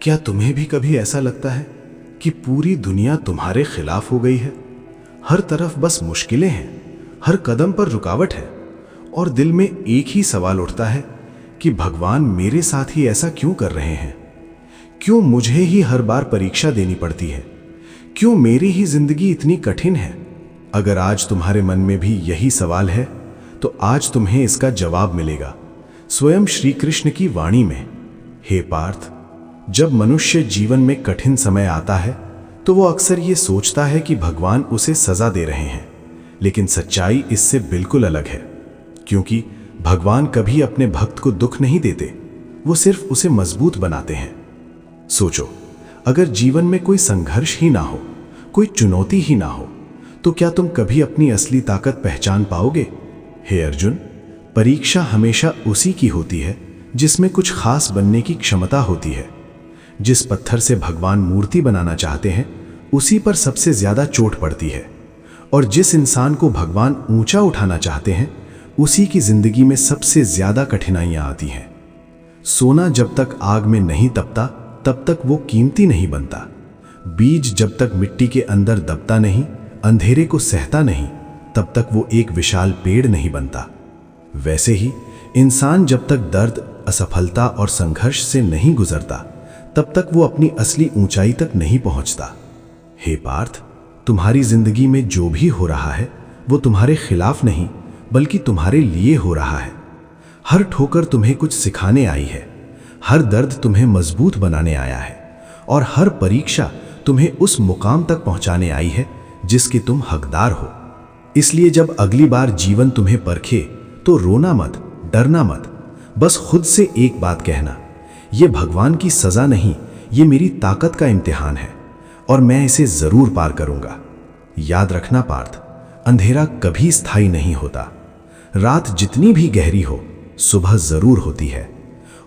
क्या तुम्हें भी कभी ऐसा लगता है कि पूरी दुनिया तुम्हारे खिलाफ हो गई है? हर तरफ बस मुश्किलें हैं, हर कदम पर रुकावट है, और दिल में एक ही सवाल उठता है कि भगवान मेरे साथ ही ऐसा क्यों कर रहे हैं? क्यों मुझे ही हर बार परीक्षा देनी पड़ती है? क्यों मेरी ही जिंदगी इतनी कठिन है? अगर आज तुम्हारे मन में भी यही सवाल है तो आज तुम्हें इसका जवाब मिलेगा स्वयं श्री कृष्ण की वाणी में। हे पार्थ, जब मनुष्य जीवन में कठिन समय आता है तो वो अक्सर ये सोचता है कि भगवान उसे सजा दे रहे हैं, लेकिन सच्चाई इससे बिल्कुल अलग है। क्योंकि भगवान कभी अपने भक्त को दुख नहीं देते, वो सिर्फ उसे मजबूत बनाते हैं। सोचो, अगर जीवन में कोई संघर्ष ही ना हो, कोई चुनौती ही ना हो, तो क्या तुम कभी अपनी असली ताकत पहचान पाओगे? हे अर्जुन, परीक्षा हमेशा उसी की होती है जिसमें कुछ खास बनने की क्षमता होती है। जिस पत्थर से भगवान मूर्ति बनाना चाहते हैं उसी पर सबसे ज्यादा चोट पड़ती है, और जिस इंसान को भगवान ऊंचा उठाना चाहते हैं उसी की जिंदगी में सबसे ज्यादा कठिनाइयां आती हैं। सोना जब तक आग में नहीं तपता तब तक वो कीमती नहीं बनता। बीज जब तक मिट्टी के अंदर दबता नहीं, अंधेरे को सहता नहीं, तब तक वो एक विशाल पेड़ नहीं बनता। वैसे ही इंसान जब तक दर्द, असफलता और संघर्ष से नहीं गुजरता तब तक वो अपनी असली ऊंचाई तक नहीं पहुंचता। हे पार्थ, तुम्हारी जिंदगी में जो भी हो रहा है वो तुम्हारे खिलाफ नहीं बल्कि तुम्हारे लिए हो रहा है। हर ठोकर तुम्हें कुछ सिखाने आई है, हर दर्द तुम्हें मजबूत बनाने आया है, और हर परीक्षा तुम्हें उस मुकाम तक पहुंचाने आई है जिसके तुम हकदार हो। इसलिए जब अगली बार जीवन तुम्हें परखे तो रोना मत, डरना मत, बस खुद से एक बात कहना, ये भगवान की सजा नहीं, ये मेरी ताकत का इम्तिहान है और मैं इसे जरूर पार करूंगा। याद रखना पार्थ, अंधेरा कभी स्थायी नहीं होता। रात जितनी भी गहरी हो, सुबह जरूर होती है,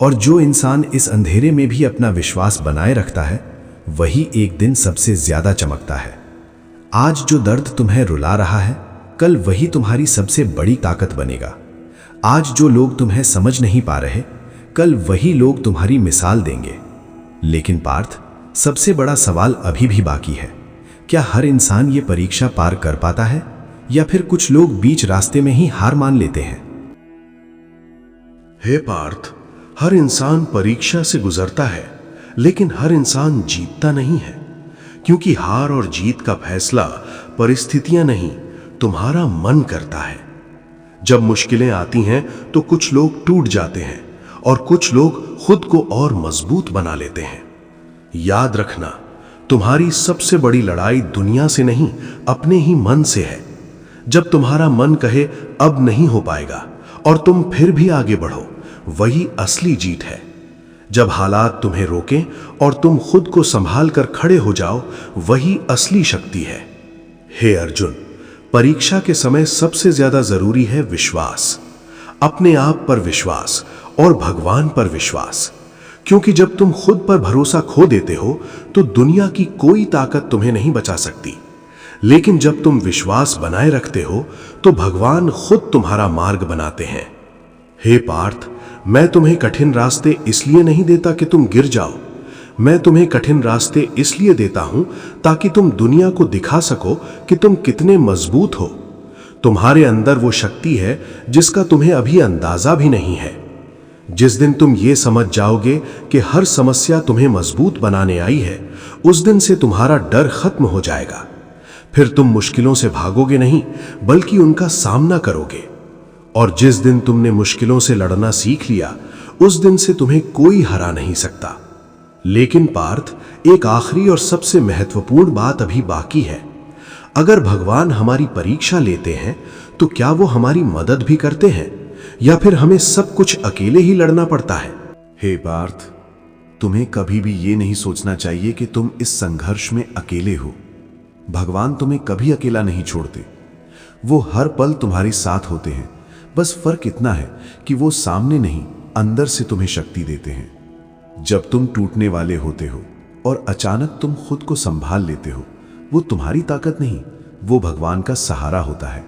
और जो इंसान इस अंधेरे में भी अपना विश्वास बनाए रखता है वही एक दिन सबसे ज्यादा चमकता है। आज जो दर्द तुम्हें रुला रहा है कल वही तुम्हारी सबसे बड़ी ताकत बनेगा। आज जो लोग तुम्हें समझ नहीं पा रहे कल वही लोग तुम्हारी मिसाल देंगे। लेकिन पार्थ, सबसे बड़ा सवाल अभी भी बाकी है। क्या हर इंसान ये परीक्षा पार कर पाता है या फिर कुछ लोग बीच रास्ते में ही हार मान लेते हैं? हे पार्थ, हर इंसान परीक्षा से गुजरता है, लेकिन हर इंसान जीतता नहीं है, क्योंकि हार और जीत का फैसला परिस्थितियां नहीं, तुम्हारा मन करता है। जब मुश्किलें आती हैं तो कुछ लोग टूट जाते हैं और कुछ लोग खुद को और मजबूत बना लेते हैं। याद रखना, तुम्हारी सबसे बड़ी लड़ाई दुनिया से नहीं, अपने ही मन से है। जब तुम्हारा मन कहे अब नहीं हो पाएगा और तुम फिर भी आगे बढ़ो, वही असली जीत है। जब हालात तुम्हें रोकें और तुम खुद को संभाल कर खड़े हो जाओ, वही असली शक्ति है। हे अर्जुन, परीक्षा के समय सबसे ज्यादा जरूरी है विश्वास, अपने आप पर विश्वास और भगवान पर विश्वास। क्योंकि जब तुम खुद पर भरोसा खो देते हो तो दुनिया की कोई ताकत तुम्हें नहीं बचा सकती, लेकिन जब तुम विश्वास बनाए रखते हो तो भगवान खुद तुम्हारा मार्ग बनाते हैं। हे पार्थ, मैं तुम्हें कठिन रास्ते इसलिए नहीं देता कि तुम गिर जाओ, मैं तुम्हें कठिन रास्ते इसलिए देता हूं ताकि तुम दुनिया को दिखा सको कि तुम कितने मजबूत हो। तुम्हारे अंदर वो शक्ति है जिसका तुम्हें अभी अंदाजा भी नहीं है। जिस दिन तुम ये समझ जाओगे कि हर समस्या तुम्हें मजबूत बनाने आई है, उस दिन से तुम्हारा डर खत्म हो जाएगा। फिर तुम मुश्किलों से भागोगे नहीं बल्कि उनका सामना करोगे, और जिस दिन तुमने मुश्किलों से लड़ना सीख लिया उस दिन से तुम्हें कोई हरा नहीं सकता। लेकिन पार्थ, एक आखिरी और सबसे महत्वपूर्ण बात अभी बाकी है। अगर भगवान हमारी परीक्षा लेते हैं तो क्या वो हमारी मदद भी करते हैं या फिर हमें सब कुछ अकेले ही लड़ना पड़ता है? हे पार्थ, तुम्हें कभी भी ये नहीं सोचना चाहिए कि तुम इस संघर्ष में अकेले हो। भगवान तुम्हें कभी अकेला नहीं छोड़ते, वो हर पल तुम्हारे साथ होते हैं। बस फर्क इतना है कि वो सामने नहीं, अंदर से तुम्हें शक्ति देते हैं। जब तुम टूटने वाले होते हो और अचानक तुम खुद को संभाल लेते हो, वो तुम्हारी ताकत नहीं, वो भगवान का सहारा होता है।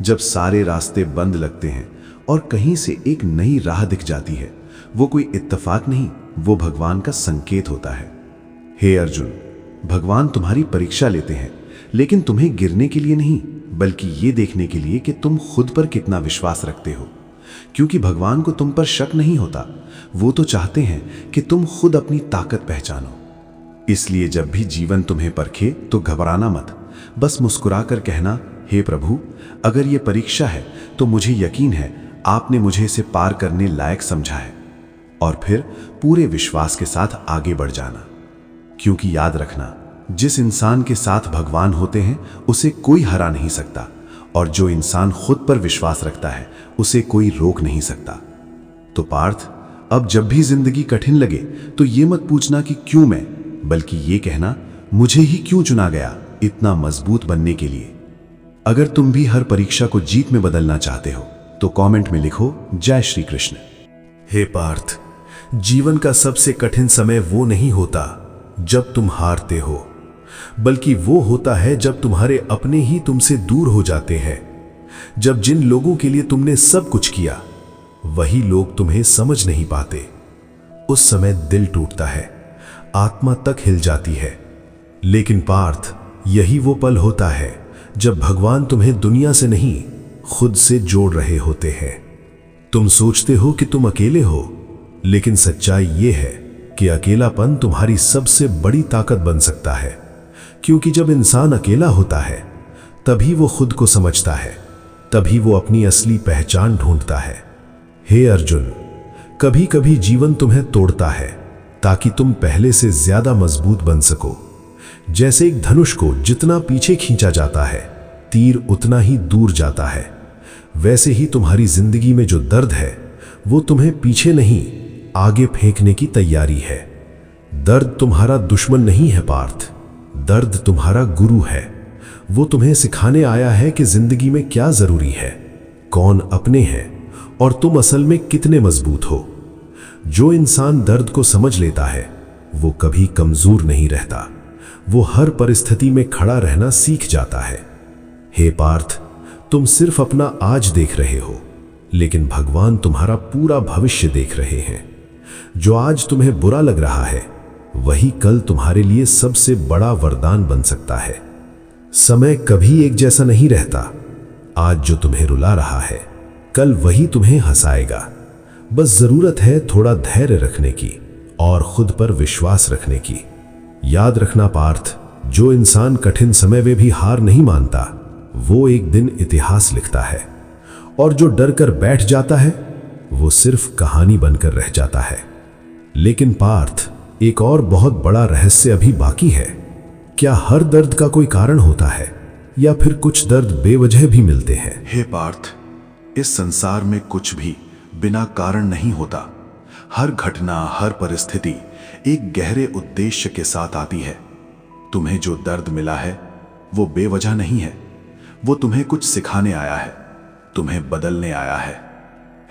जब सारे रास्ते बंद लगते हैं और कहीं से एक नई राह दिख जाती है, वो कोई इत्तेफाक नहीं वो भगवान का संकेत होता है। हे अर्जुन, भगवान तुम्हारी परीक्षा लेते हैं, लेकिन तुम्हें गिरने के लिए नहीं, बल्कि ये देखने के लिए कि तुम खुद पर कितना विश्वास रखते हो। क्योंकि भगवान को तुम पर शक नहीं होता, वो तो चाहते हैं कि तुम खुद अपनी ताकत पहचानो। इसलिए जब भी जीवन तुम्हें परखे तो घबराना मत, बस मुस्कुराकर कहना, हे प्रभु, अगर ये परीक्षा है तो मुझे यकीन है आपने मुझे इसे पार करने लायक समझा है। और फिर पूरे विश्वास के साथ आगे बढ़ जाना। क्योंकि याद रखना, जिस इंसान के साथ भगवान होते हैं उसे कोई हरा नहीं सकता, और जो इंसान खुद पर विश्वास रखता है उसे कोई रोक नहीं सकता। तो पार्थ, अब जब भी जिंदगी कठिन लगे तो ये मत पूछना कि क्यों मैं, बल्कि ये कहना, मुझे ही क्यों चुना गया इतना मजबूत बनने के लिए। अगर तुम भी हर परीक्षा को जीत में बदलना चाहते हो तो कमेंट में लिखो, जय श्री कृष्ण। हे पार्थ, जीवन का सबसे कठिन समय वो नहीं होता जब तुम हारते हो, बल्कि वो होता है जब तुम्हारे अपने ही तुमसे दूर हो जाते हैं। जब जिन लोगों के लिए तुमने सब कुछ किया वही लोग तुम्हें समझ नहीं पाते, उस समय दिल टूटता है, आत्मा तक हिल जाती है। लेकिन पार्थ, यही वो पल होता है जब भगवान तुम्हें दुनिया से नहीं, खुद से जोड़ रहे होते हैं। तुम सोचते हो कि तुम अकेले हो, लेकिन सच्चाई ये है कि अकेलापन तुम्हारी सबसे बड़ी ताकत बन सकता है। क्योंकि जब इंसान अकेला होता है तभी वो खुद को समझता है, तभी वो अपनी असली पहचान ढूंढता है। हे अर्जुन, कभी कभी जीवन तुम्हें तोड़ता है ताकि तुम पहले से ज्यादा मजबूत बन सको। जैसे एक धनुष को जितना पीछे खींचा जाता है, तीर उतना ही दूर जाता है, वैसे ही तुम्हारी जिंदगी में जो दर्द है वो तुम्हें पीछे नहीं, आगे फेंकने की तैयारी है। दर्द तुम्हारा दुश्मन नहीं है पार्थ, दर्द तुम्हारा गुरु है। वो तुम्हें सिखाने आया है कि जिंदगी में क्या जरूरी है, कौन अपने हैं और तुम असल में कितने मजबूत हो। जो इंसान दर्द को समझ लेता है वो कभी कमजोर नहीं रहता, वो हर परिस्थिति में खड़ा रहना सीख जाता है। हे पार्थ, तुम सिर्फ अपना आज देख रहे हो, लेकिन भगवान तुम्हारा पूरा भविष्य देख रहे हैं। जो आज तुम्हें बुरा लग रहा है वही कल तुम्हारे लिए सबसे बड़ा वरदान बन सकता है। समय कभी एक जैसा नहीं रहता। आज जो तुम्हें रुला रहा है कल वही तुम्हें हंसाएगा। बस जरूरत है थोड़ा धैर्य रखने की और खुद पर विश्वास रखने की। याद रखना पार्थ, जो इंसान कठिन समय में भी हार नहीं मानता वो एक दिन इतिहास लिखता है, और जो डर कर बैठ जाता है वो सिर्फ कहानी बनकर रह जाता है। लेकिन पार्थ, एक और बहुत बड़ा रहस्य अभी बाकी है। क्या हर दर्द का कोई कारण होता है या फिर कुछ दर्द बेवजह भी मिलते हैं? हे पार्थ, इस संसार में कुछ भी बिना कारण नहीं होता। हर घटना, हर परिस्थिति एक गहरे उद्देश्य के साथ आती है। तुम्हें जो दर्द मिला है वो बेवजह नहीं है, वो तुम्हें कुछ सिखाने आया है, तुम्हें बदलने आया है।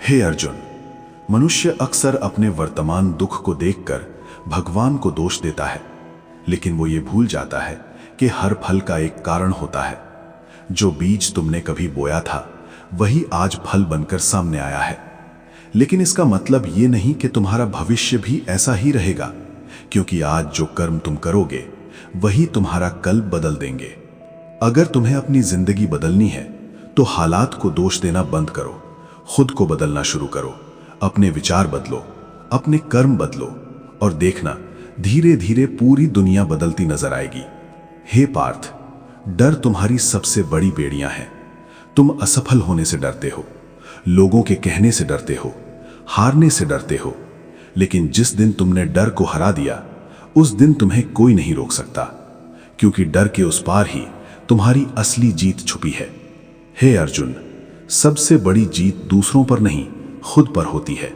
हे अर्जुन, मनुष्य अक्सर अपने वर्तमान दुख को देखकर भगवान को दोष देता है, लेकिन वो ये भूल जाता है कि हर फल का एक कारण होता है। जो बीज तुमने कभी बोया था वही आज फल बनकर सामने आया है। लेकिन इसका मतलब ये नहीं कि तुम्हारा भविष्य भी ऐसा ही रहेगा, क्योंकि आज जो कर्म तुम करोगे वही तुम्हारा कल बदल देंगे। अगर तुम्हें अपनी जिंदगी बदलनी है तो हालात को दोष देना बंद करो, खुद को बदलना शुरू करो। अपने विचार बदलो, अपने कर्म बदलो, और देखना धीरे धीरे पूरी दुनिया बदलती नजर आएगी। हे पार्थ, डर तुम्हारी सबसे बड़ी बेड़ियां हैं। तुम असफल होने से डरते हो, लोगों के कहने से डरते हो, हारने से डरते हो, लेकिन जिस दिन तुमने डर को हरा दिया उस दिन तुम्हें कोई नहीं रोक सकता, क्योंकि डर के उस पार ही तुम्हारी असली जीत छुपी है। हे अर्जुन, सबसे बड़ी जीत दूसरों पर नहीं, खुद पर होती है।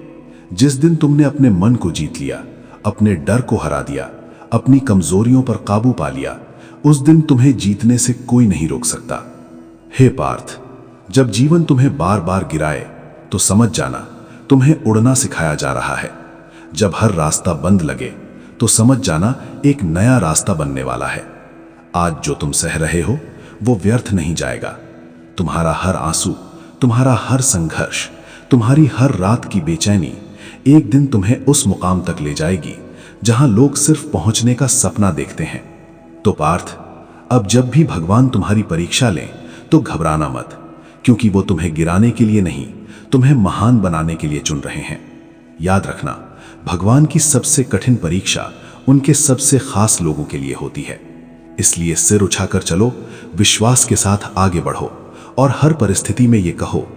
जिस दिन तुमने अपने मन को जीत लिया, अपने डर को हरा दिया, अपनी कमजोरियों पर काबू पा लिया, उस दिन तुम्हें जीतने से कोई नहीं रोक सकता। हे पार्थ, जब जीवन तुम्हें बार बार गिराए तो समझ जाना तुम्हें उड़ना सिखाया जा रहा है। जब हर रास्ता बंद लगे तो समझ जाना एक नया रास्ता बनने वाला है। आज जो तुम सह रहे हो वो व्यर्थ नहीं जाएगा। तुम्हारा हर आंसू, तुम्हारा हर संघर्ष, तुम्हारी हर रात की बेचैनी एक दिन तुम्हें उस मुकाम तक ले जाएगी जहां लोग सिर्फ पहुंचने का सपना देखते हैं। तो पार्थ, अब जब भी भगवान तुम्हारी परीक्षा लें तो घबराना मत, क्योंकि वो तुम्हें गिराने के लिए नहीं, तुम्हें महान बनाने के लिए चुन रहे हैं। याद रखना, भगवान की सबसे कठिन परीक्षा उनके सबसे खास लोगों के लिए होती है। इसलिए सिर उठाकर चलो, विश्वास के साथ आगे बढ़ो और हर परिस्थिति में ये कहो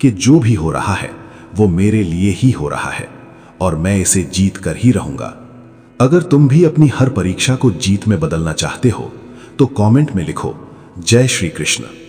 कि जो भी हो रहा है वो मेरे लिए ही हो रहा है और मैं इसे जीत कर ही रहूंगा। अगर तुम भी अपनी हर परीक्षा को जीत में बदलना चाहते हो तो कमेंट में लिखो, जय श्री कृष्ण।